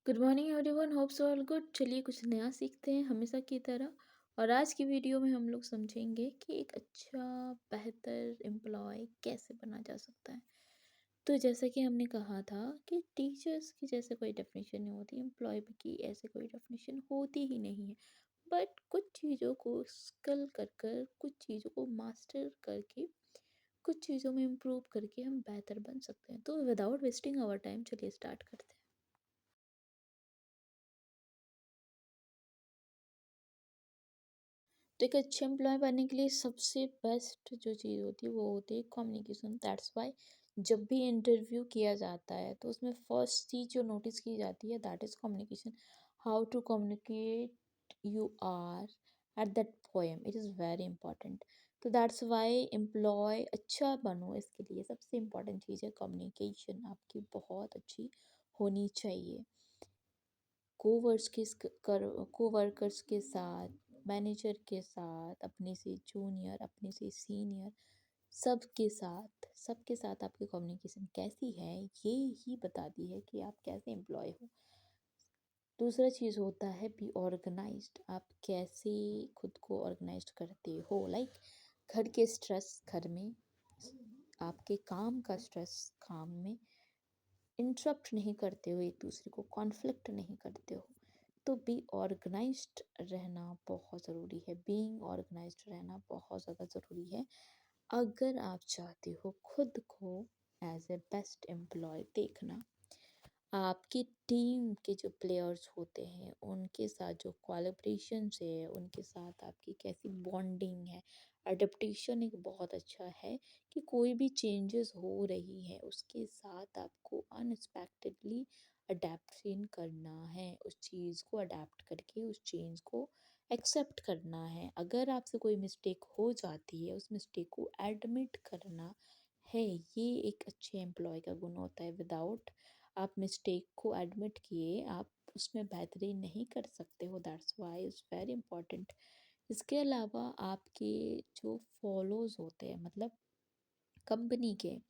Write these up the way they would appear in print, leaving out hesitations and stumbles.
Good morning everyone, hope so all good. चलिए कुछ नया सीखते हैं हमेशा की तरह। और आज की वीडियो में हम लोग समझेंगे कि एक अच्छा बेहतर एम्प्लॉय कैसे बना जा सकता है। तो जैसा कि हमने कहा था कि टीचर्स की जैसे कोई डेफिनेशन नहीं होती, एम्प्लॉय की ऐसे कोई डेफिनेशन होती ही नहीं है। बट कुछ चीज़ों को स्किल कर कर, कुछ चीज़ों को मास्टर करके, कुछ चीज़ों में इम्प्रूव करके हम बेहतर बन सकते हैं। तो विदाउट वेस्टिंग आवर टाइम चलिए स्टार्ट करते हैं। तो एक अच्छे एम्प्लॉय बनने के लिए सबसे बेस्ट जो चीज़ होती है वो होती है कम्युनिकेशन। दैट्स वाई जब भी इंटरव्यू किया जाता है तो उसमें फर्स्ट चीज़ जो नोटिस की जाती है that is communication. How to communicate you are at that poem, it is very important. तो दैट्स वाई एम्प्लॉय अच्छा बनो, इसके लिए सबसे इम्पॉर्टेंट चीज़ है कम्युनिकेशन आपकी बहुत अच्छी होनी चाहिए। कोवर्कर्स के साथ, मैनेजर के साथ, अपने से जूनियर, अपने से सीनियर, सबके साथ आपकी कम्युनिकेशन कैसी है, ये ही बताती है कि आप कैसे एम्प्लॉय हो। दूसरा चीज़ होता है बी ऑर्गेनाइज्ड। आप कैसे खुद को ऑर्गेनाइज्ड करते हो, लाइक घर के स्ट्रेस घर में, आपके काम का स्ट्रेस काम में, इंटरप्ट नहीं करते हो, एक दूसरे को कॉन्फ्लिक्ट नहीं करते हो। तो बी ऑर्गेनाइज्ड रहना बहुत ज़रूरी है। बीइंग ऑर्गेनाइज्ड रहना बहुत ज़्यादा ज़रूरी है अगर आप चाहते हो खुद को एज ए बेस्ट एम्प्लॉय देखना। आपकी टीम के जो प्लेयर्स होते हैं उनके साथ जो कोलैबोरेशन है, उनके साथ आपकी कैसी बॉन्डिंग है। अडेप्टेशन एक बहुत अच्छा है कि कोई भी चेंजेस हो रही है उसके साथ आपको अनएक्सपेक्टेडली अडेप्शन करना है, उस चीज़ को अडेप्ट करके उस चेंज को एक्सेप्ट करना है। अगर आपसे कोई मिस्टेक हो जाती है उस मिस्टेक को एडमिट करना है, ये एक अच्छे एम्प्लॉय का गुण होता है। विदाउट आप मिस्टेक को एडमिट किए आप उसमें बेहतरी नहीं कर सकते हो। That's why is very important. इसके अलावा आपके जो फॉलोज होते हैं, मतलब कंपनी के,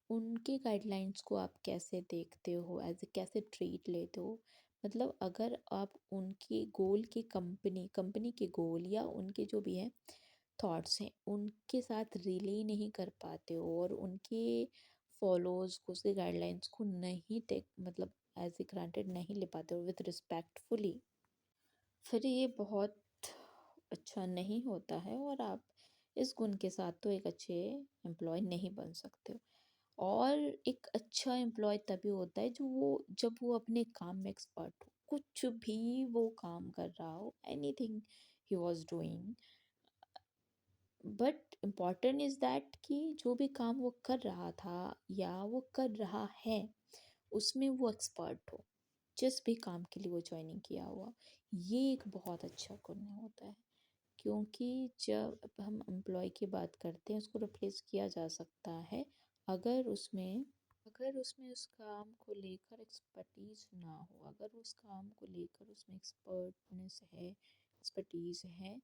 उनके गाइडलाइंस को आप कैसे देखते हो, एज ए कैसे ट्रीट लेते हो। मतलब अगर आप उनके गोल की कंपनी कंपनी के गोल या उनके जो भी है थॉट्स हैं उनके साथ रिले नहीं कर पाते हो और उनके फॉलोज को, उसके गाइडलाइंस को नहीं टेक मतलब एज ए ग्रांटेड नहीं ले पाते हो विथ रिस्पेक्टफुली, फिर ये बहुत अच्छा नहीं होता है और आप इस गुण के साथ तो एक अच्छे एम्प्लॉय नहीं बन सकते हो। और एक अच्छा एम्प्लॉय तभी होता है जब वो अपने काम में एक्सपर्ट हो, कुछ भी वो काम कर रहा हो, anything he was doing. But important is that कि जो भी काम वो कर रहा था या वो कर रहा है उसमें वो एक्सपर्ट हो, जिस भी काम के लिए वो ज्वाइनिंग किया हुआ। ये एक बहुत अच्छा गुण होता है, क्योंकि जब हम एम्प्लॉय की बात करते हैं उसको रिप्लेस किया जा सकता है अगर उसमें उस काम को लेकर एक्सपर्टीज़ ना हो, अगर उस काम को लेकर उसमें एक्सपर्टीज़ है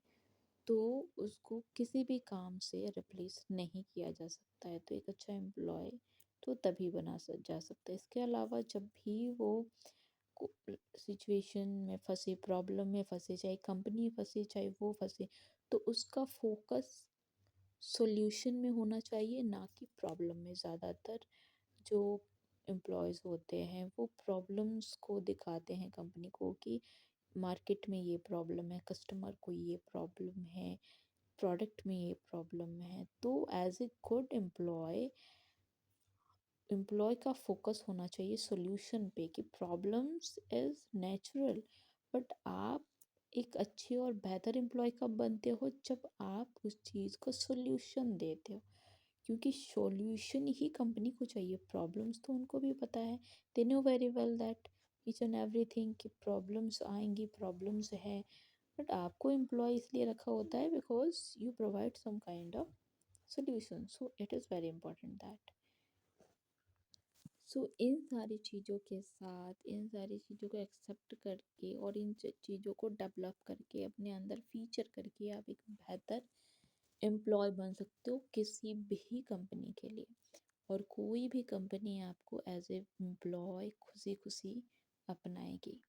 तो उसको किसी भी काम से रिप्लेस नहीं किया जा सकता है। तो एक अच्छा एम्प्लॉय तो तभी जा सकता है। इसके अलावा जब भी वो सिचुएशन में फंसे, प्रॉब्लम में फंसे, चाहे कंपनी फंसे चाहे वो फंसे, तो उसका फोकस सॉल्यूशन में होना चाहिए ना कि प्रॉब्लम में। ज़्यादातर जो एम्प्लॉयज़ होते हैं वो प्रॉब्लम्स को दिखाते हैं कंपनी को कि मार्केट में ये प्रॉब्लम है, कस्टमर को ये प्रॉब्लम है, प्रोडक्ट में ये प्रॉब्लम है। तो एज ए गुड एम्प्लॉय का फोकस होना चाहिए सॉल्यूशन पे कि प्रॉब्लम्स इज़ नेचुरल, बट आप एक अच्छे और बेहतर एम्प्लॉय कब बनते हो, जब आप उस चीज़ को सॉल्यूशन देते हो। क्योंकि सॉल्यूशन ही कंपनी को चाहिए, प्रॉब्लम्स तो उनको भी पता है। They know very well that each and everything कि प्रॉब्लम्स आएंगी, प्रॉब्लम्स है। बट आपको एम्प्लॉय इसलिए रखा होता है because you provide some kind of solution, so it is very important that इन सारी चीज़ों के साथ, इन सारी चीज़ों को एक्सेप्ट करके और इन चीज़ों को डेवलप करके अपने अंदर फीचर करके आप एक बेहतर एम्प्लॉय बन सकते हो किसी भी कंपनी के लिए। और कोई भी कंपनी आपको एज ए एम्प्लॉय खुशी खुशी अपनाएंगे।